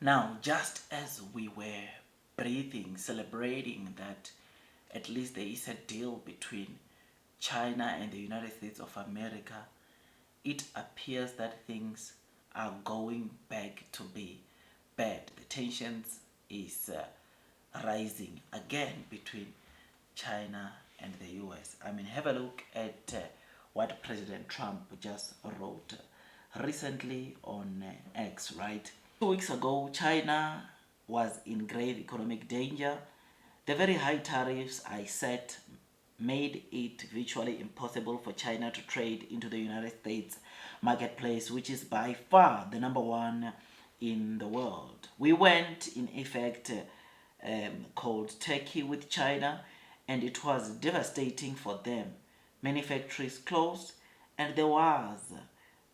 Now, just as we were breathing, celebrating that at least there is a deal between China and the United States of America, it appears that things are going back to be bad. The tensions is rising again between China and the US. I mean, have a look at what President Trump just wrote recently on X, right? 2 weeks ago, China was in grave economic danger. The very high tariffs I set made it virtually impossible for China to trade into the United States marketplace, which is by far the number one in the world. We went, in effect, cold turkey with China, and it was devastating for them. Many factories closed, and there was,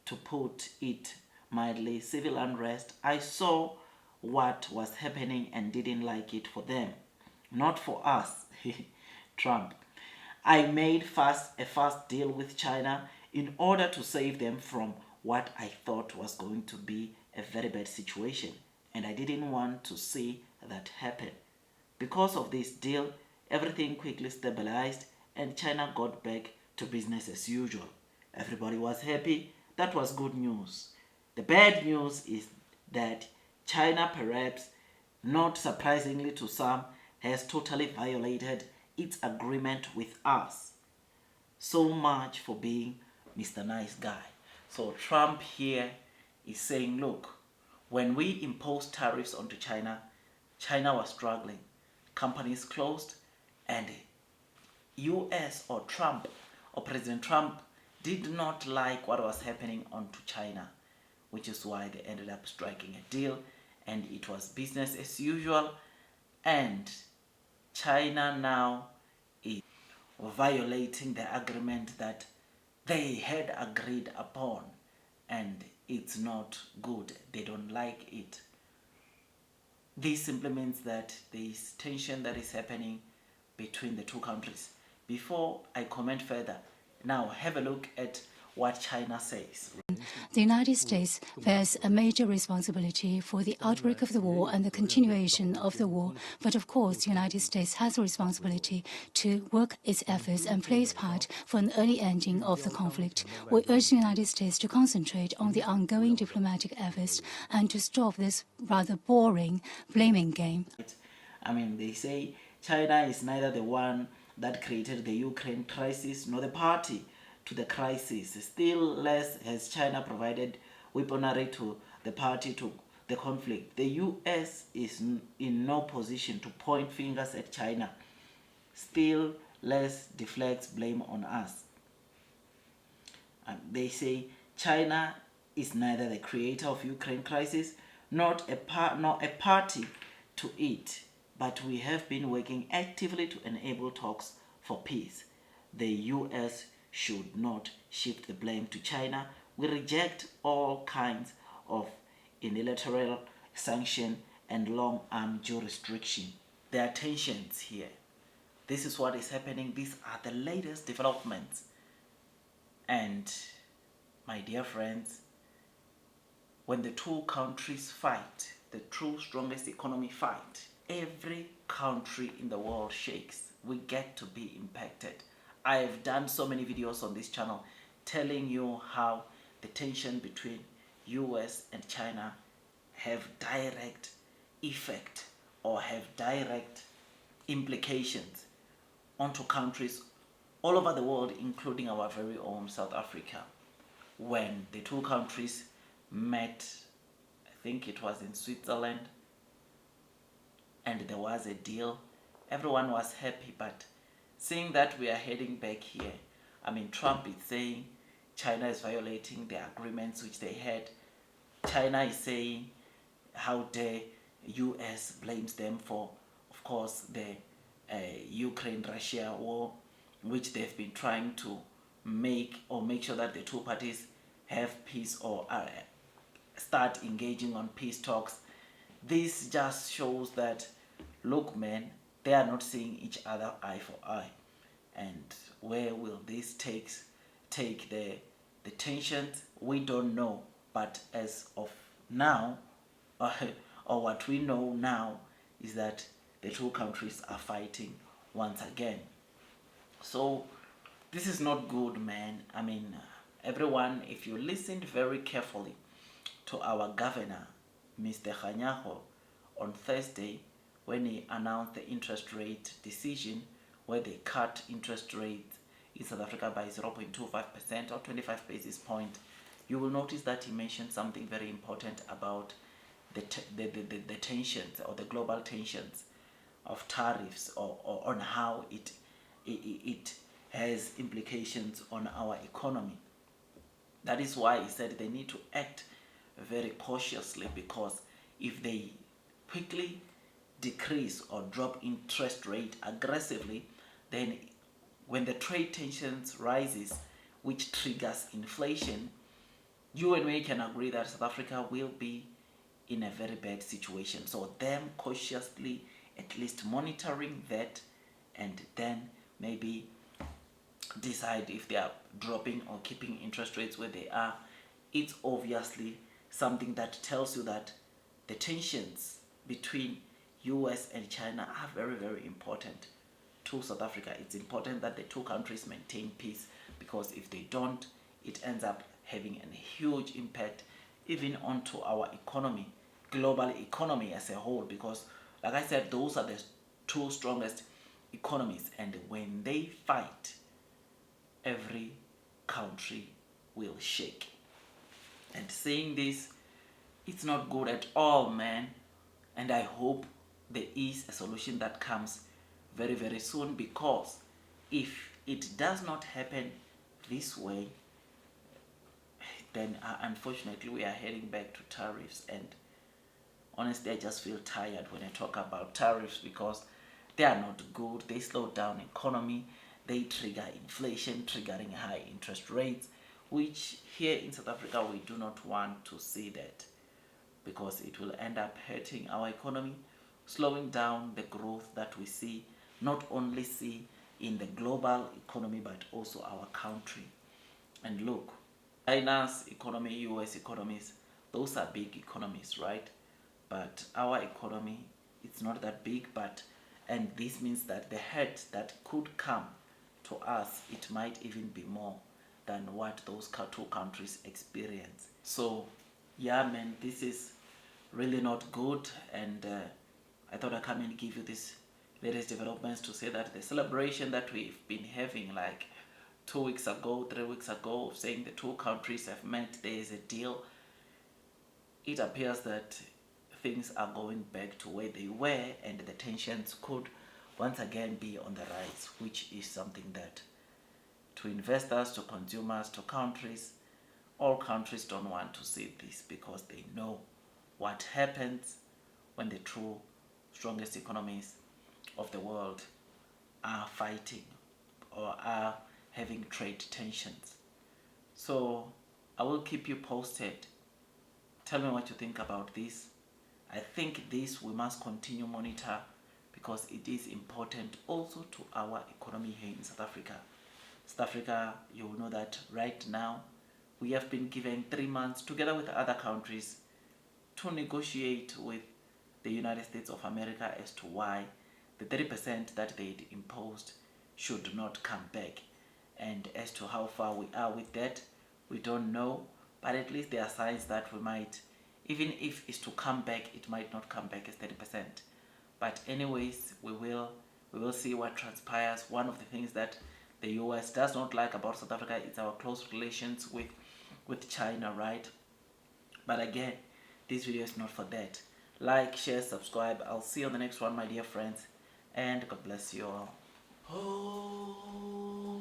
to put it mildly, civil unrest. I saw what was happening and didn't like it for them, not for us. Trump. I made a fast deal with China in order to save them from what I thought was going to be a very bad situation, and I didn't want to see that happen. Because of this deal, everything quickly stabilized and China got back to business as usual. Everybody was happy. That was good news. The bad news is that China, perhaps not surprisingly to some, has totally violated its agreement with us. So much for being Mr. Nice Guy. So Trump here is saying, look, when we imposed tariffs onto China, China was struggling. Companies closed, and US or Trump or President Trump did not like what was happening onto China, which is why they ended up striking a deal, and it was business as usual. And China now is violating the agreement that they had agreed upon, and it's not good. They don't like it. This simply means that there is tension that is happening between the two countries. Before I comment further, now have a look at what China says. The United States bears a major responsibility for the outbreak of the war and the continuation of the war. But of course, the United States has a responsibility to work its efforts and play its part for an early ending of the conflict. We urge the United States to concentrate on the ongoing diplomatic efforts and to stop this rather boring blaming game. I mean, they say China is neither the one that created the Ukraine crisis nor the party to the crisis. Still less has China provided weaponry to the party to the conflict. The US is in no position to point fingers at China. Still less deflects blame on us. And they say China is neither the creator of Ukraine crisis nor a party to it, but we have been working actively to enable talks for peace. The US should not shift the blame to China. We reject all kinds of unilateral sanction and long-arm jurisdiction. There are tensions here. This is what is happening. These are the latest developments. And my dear friends, when the two countries fight, the true strongest economy fight, every country in the world shakes. We get to be impacted. I have done so many videos on this channel telling you how the tension between US and China have direct effect or have direct implications onto countries all over the world, including our very own South Africa. When the two countries met, I think it was in Switzerland, and there was a deal, everyone was happy. But seeing that we are heading back here, I mean, Trump is saying China is violating the agreements which they had. China is saying how dare US blames them for, of course, the Ukraine-Russia war, which they've been trying to make sure that the two parties have peace or start engaging on peace talks. This just shows that, look, man, they are not seeing each other eye for eye. And where will this take the tensions? We don't know. But as of now, or what we know now is that the two countries are fighting once again. So this is not good, man. I mean, everyone, if you listened very carefully to our governor, Mr. Khanyaho, on Thursday, when he announced the interest rate decision, where they cut interest rates in South Africa by 0.25% or 25 basis points, you will notice that he mentioned something very important about the tensions, or the global tensions of tariffs, or on how it has implications on our economy. That is why he said they need to act very cautiously, because if they quickly decrease or drop interest rate aggressively, then when the trade tensions rises, which triggers inflation, you and me can agree that South Africa will be in a very bad situation. So them cautiously at least monitoring that, and then maybe decide if they are dropping or keeping interest rates where they are. It's obviously something that tells you that the tensions between US and China are very, very important to South Africa. It's important that the two countries maintain peace, because if they don't, it ends up having a huge impact even onto our economy, global economy as a whole, because like I said, those are the two strongest economies, and when they fight, every country will shake. And saying this, it's not good at all, man. And I hope there is a solution that comes very, very soon, because if it does not happen this way, then unfortunately we are heading back to tariffs. And honestly, I just feel tired when I talk about tariffs, because they are not good. They slow down economy. They trigger inflation, triggering high interest rates, which here in South Africa we do not want to see that, because it will end up hurting our economy, slowing down the growth that we see, not only see in the global economy, but also our country. And look, China's economy, US economies, those are big economies, right? But our economy, it's not that big, and this means that the hurt that could come to us, it might even be more than what those two countries experience. So yeah, man, this is really not good, and I thought I'd come and give you this latest developments to say that the celebration that we've been having like 2 weeks ago, 3 weeks ago, saying the two countries have met, there is a deal, it appears that things are going back to where they were, and the tensions could once again be on the rise, which is something that to investors, to consumers, to countries, all countries don't want to see this, because they know what happens when the two strongest economies of the world are fighting or are having trade tensions. So I will keep you posted. Tell me what you think about this. I think this we must continue monitor, because it is important also to our economy here in South Africa. South Africa, you will know that right now we have been given 3 months together with other countries to negotiate with the United States of America as to why the 30% that they imposed should not come back. And as to how far we are with that, we don't know, but at least there are signs that we might, even if it's to come back, it might not come back as 30%. But anyways, we will see what transpires. One of the things that the US does not like about South Africa is our close relations with China, right? But again, this video is not for that. Like, share, subscribe. I'll see you on the next one, my dear friends, and God bless you all. Oh.